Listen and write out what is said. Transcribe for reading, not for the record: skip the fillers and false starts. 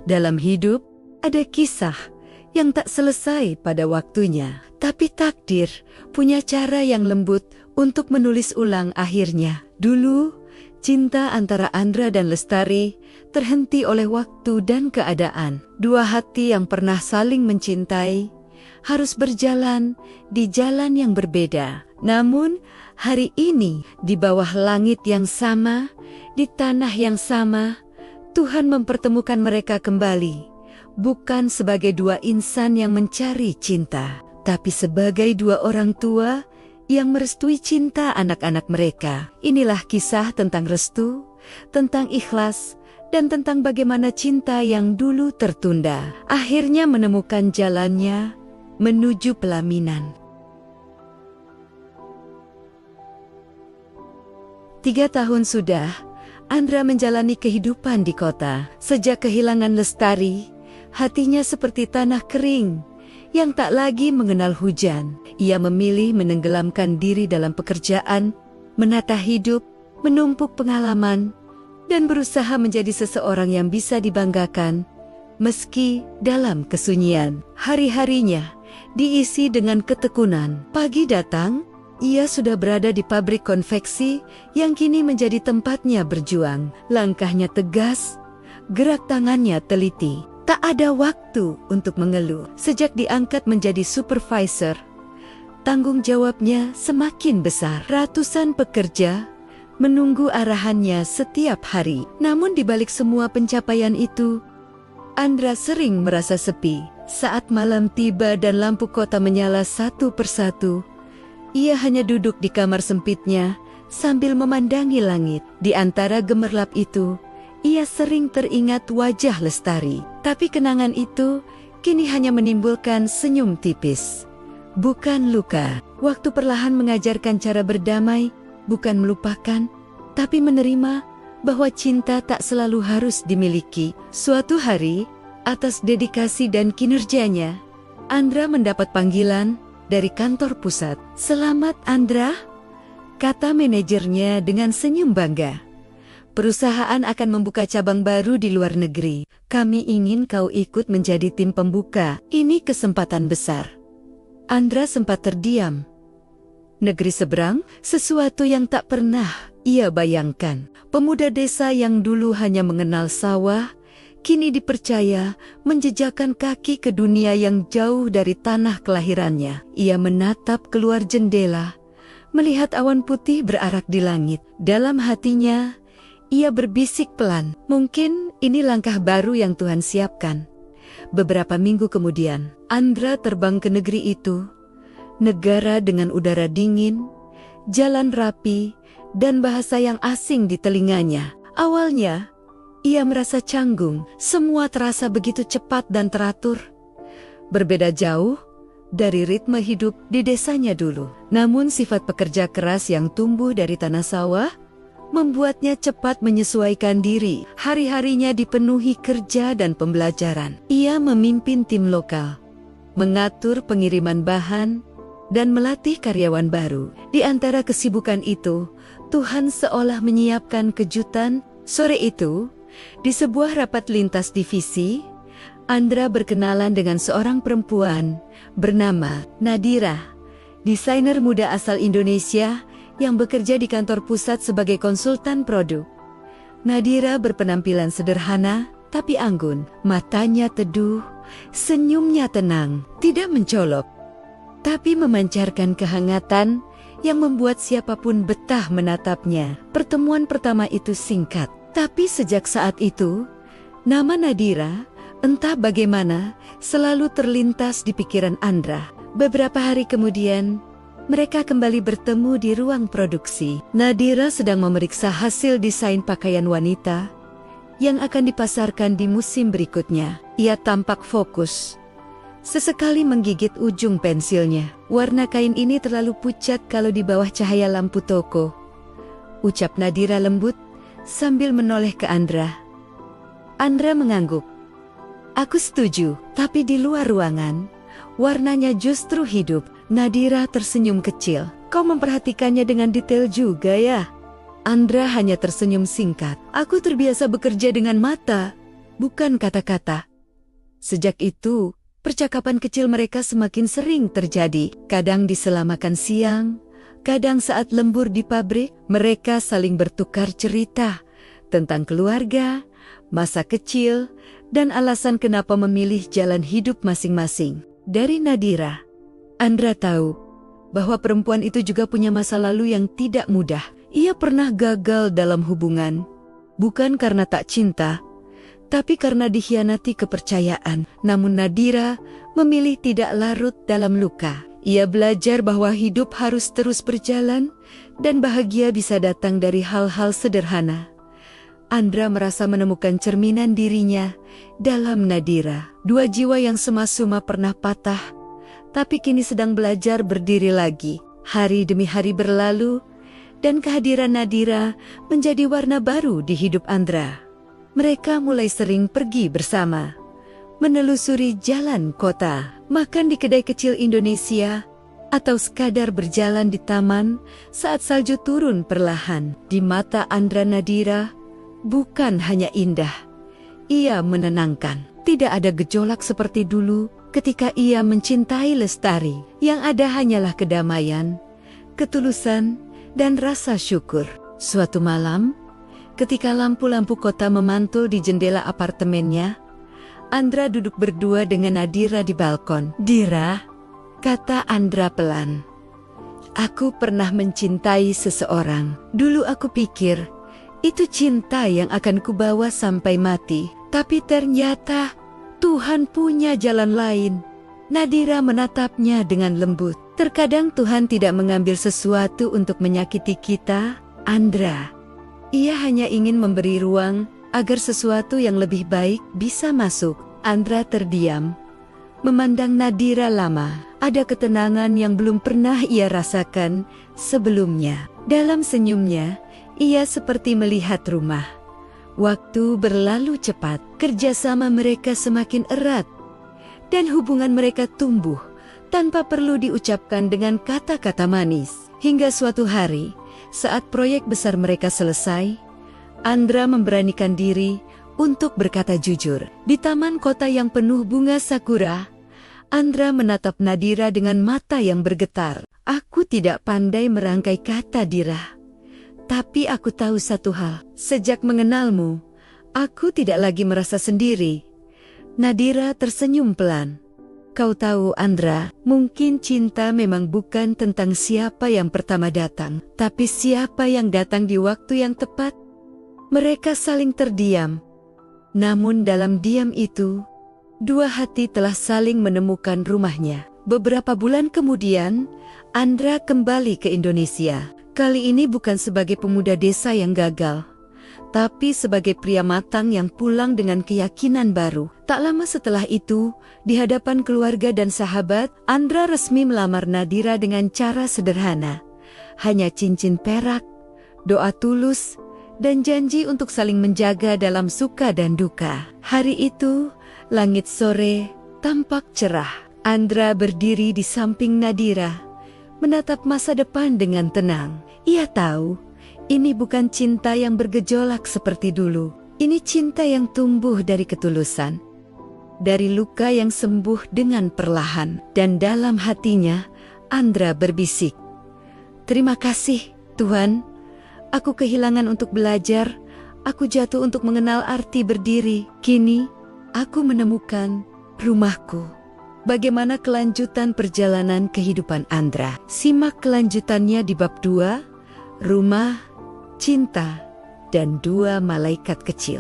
Dalam hidup, ada kisah yang tak selesai pada waktunya. Tapi takdir punya cara yang lembut untuk menulis ulang akhirnya. Dulu, cinta antara Andra dan Lestari terhenti oleh waktu dan keadaan. Dua hati yang pernah saling mencintai harus berjalan di jalan yang berbeda. Namun, hari ini di bawah langit yang sama, di tanah yang sama, Tuhan mempertemukan mereka kembali. Bukan sebagai dua insan yang mencari cinta, tapi sebagai dua orang tua yang merestui cinta anak-anak mereka. Inilah kisah tentang restu, tentang ikhlas, dan tentang bagaimana cinta yang dulu tertunda akhirnya menemukan jalannya menuju pelaminan. 3 tahun sudah Andra menjalani kehidupan di kota. Sejak kehilangan Lestari, hatinya seperti tanah kering yang tak lagi mengenal hujan. Ia memilih menenggelamkan diri dalam pekerjaan, menata hidup, menumpuk pengalaman, dan berusaha menjadi seseorang yang bisa dibanggakan, meski dalam kesunyian. Hari-harinya diisi dengan ketekunan. Pagi datang, ia sudah berada di pabrik konveksi yang kini menjadi tempatnya berjuang. Langkahnya tegas, gerak tangannya teliti. Tak ada waktu untuk mengeluh. Sejak diangkat menjadi supervisor, tanggung jawabnya semakin besar. Ratusan pekerja menunggu arahannya setiap hari. Namun di balik semua pencapaian itu, Andra sering merasa sepi. Saat malam tiba dan lampu kota menyala satu persatu, ia hanya duduk di kamar sempitnya sambil memandangi langit. Di antara gemerlap itu, ia sering teringat wajah Lestari. Tapi kenangan itu kini hanya menimbulkan senyum tipis, bukan luka. Waktu perlahan mengajarkan cara berdamai, bukan melupakan, tapi menerima bahwa cinta tak selalu harus dimiliki. Suatu hari, atas dedikasi dan kinerjanya, Andra mendapat panggilan dari kantor pusat. "Selamat Andra," kata manajernya dengan senyum bangga. "Perusahaan akan membuka cabang baru di luar negeri. Kami ingin kau ikut menjadi tim pembuka. Ini kesempatan besar." Andra sempat terdiam. Negeri seberang, sesuatu yang tak pernah ia bayangkan. Pemuda desa yang dulu hanya mengenal sawah, kini dipercaya menjejakkan kaki ke dunia yang jauh dari tanah kelahirannya. Ia menatap keluar jendela, melihat awan putih berarak di langit. Dalam hatinya, ia berbisik pelan, mungkin ini langkah baru yang Tuhan siapkan. Beberapa minggu kemudian, Andra terbang ke negeri itu. Negara dengan udara dingin, jalan rapi, dan bahasa yang asing di telinganya. Awalnya, ia merasa canggung. Semua terasa begitu cepat dan teratur. Berbeda jauh dari ritme hidup di desanya dulu. Namun sifat pekerja keras yang tumbuh dari tanah sawah membuatnya cepat menyesuaikan diri. Hari-harinya dipenuhi kerja dan pembelajaran. Ia memimpin tim lokal, mengatur pengiriman bahan, dan melatih karyawan baru. Di antara kesibukan itu, Tuhan seolah menyiapkan kejutan. Sore itu, di sebuah rapat lintas divisi, Andra berkenalan dengan seorang perempuan bernama Nadira, desainer muda asal Indonesia yang bekerja di kantor pusat sebagai konsultan produk. Nadira berpenampilan sederhana tapi anggun, matanya teduh, senyumnya tenang, tidak mencolok, tapi memancarkan kehangatan yang membuat siapapun betah menatapnya. Pertemuan pertama itu singkat, tapi sejak saat itu, nama Nadira, entah bagaimana, selalu terlintas di pikiran Andra. Beberapa hari kemudian, mereka kembali bertemu di ruang produksi. Nadira sedang memeriksa hasil desain pakaian wanita yang akan dipasarkan di musim berikutnya. Ia tampak fokus, sesekali menggigit ujung pensilnya. "Warna kain ini terlalu pucat kalau di bawah cahaya lampu toko," ucap Nadira lembut sambil menoleh ke Andra. Andra mengangguk. "Aku setuju, tapi di luar ruangan, warnanya justru hidup." Nadira tersenyum kecil. "Kau memperhatikannya dengan detail juga ya?" Andra hanya tersenyum singkat. "Aku terbiasa bekerja dengan mata, bukan kata-kata. Sejak itu, percakapan kecil mereka semakin sering terjadi. Kadang di sela makan siang, kadang saat lembur di pabrik, mereka saling bertukar cerita tentang keluarga, masa kecil, dan alasan kenapa memilih jalan hidup masing-masing. Dari Nadira, Andra tahu bahwa perempuan itu juga punya masa lalu yang tidak mudah. Ia pernah gagal dalam hubungan, bukan karena tak cinta, tapi karena dikhianati kepercayaan. Namun Nadira memilih tidak larut dalam luka. Ia belajar bahwa hidup harus terus berjalan dan bahagia bisa datang dari hal-hal sederhana. Andra merasa menemukan cerminan dirinya dalam Nadira. Dua jiwa yang sema-suma pernah patah, tapi kini sedang belajar berdiri lagi. Hari demi hari berlalu, dan kehadiran Nadira menjadi warna baru di hidup Andra. Mereka mulai sering pergi bersama, menelusuri jalan kota, makan di kedai kecil Indonesia, atau sekadar berjalan di taman saat salju turun perlahan. Di mata Andra, Nadira bukan hanya indah, ia menenangkan. Tidak ada gejolak seperti dulu ketika ia mencintai Lestari. Yang ada hanyalah kedamaian, ketulusan, dan rasa syukur. Suatu malam, ketika lampu-lampu kota memantul di jendela apartemennya, Andra duduk berdua dengan Nadira di balkon. "Dira," kata Andra pelan, "aku pernah mencintai seseorang. Dulu aku pikir itu cinta yang akan kubawa sampai mati. Tapi ternyata Tuhan punya jalan lain." Nadira menatapnya dengan lembut. "Terkadang Tuhan tidak mengambil sesuatu untuk menyakiti kita, Andra. Ia hanya ingin memberi ruang agar sesuatu yang lebih baik bisa masuk." Andra terdiam, memandang Nadira lama. Ada ketenangan yang belum pernah ia rasakan sebelumnya. Dalam senyumnya, ia seperti melihat rumah. Waktu berlalu cepat, kerjasama mereka semakin erat, dan hubungan mereka tumbuh tanpa perlu diucapkan dengan kata-kata manis. Hingga suatu hari, saat proyek besar mereka selesai, Andra memberanikan diri untuk berkata jujur. Di taman kota yang penuh bunga sakura, Andra menatap Nadira dengan mata yang bergetar. "Aku tidak pandai merangkai kata, Dira. Tapi aku tahu satu hal, sejak mengenalmu, aku tidak lagi merasa sendiri." Nadira tersenyum pelan. "Kau tahu, Andra, mungkin cinta memang bukan tentang siapa yang pertama datang, tapi siapa yang datang di waktu yang tepat." Mereka saling terdiam. Namun dalam diam itu, dua hati telah saling menemukan rumahnya. Beberapa bulan kemudian, Andra kembali ke Indonesia. Kali ini bukan sebagai pemuda desa yang gagal, tapi sebagai pria matang yang pulang dengan keyakinan baru. Tak lama setelah itu, di hadapan keluarga dan sahabat, Andra resmi melamar Nadira dengan cara sederhana. Hanya cincin perak, doa tulus, dan janji untuk saling menjaga dalam suka dan duka. Hari itu, langit sore tampak cerah. Andra berdiri di samping Nadira, menatap masa depan dengan tenang. Ia tahu, ini bukan cinta yang bergejolak seperti dulu. Ini cinta yang tumbuh dari ketulusan, dari luka yang sembuh dengan perlahan. Dan dalam hatinya, Andra berbisik, "Terima kasih, Tuhan. Aku kehilangan untuk belajar, aku jatuh untuk mengenal arti berdiri. Kini, aku menemukan rumahku." Bagaimana kelanjutan perjalanan kehidupan Andra? Simak kelanjutannya di bab 2, Rumah, Cinta, dan Dua Malaikat Kecil.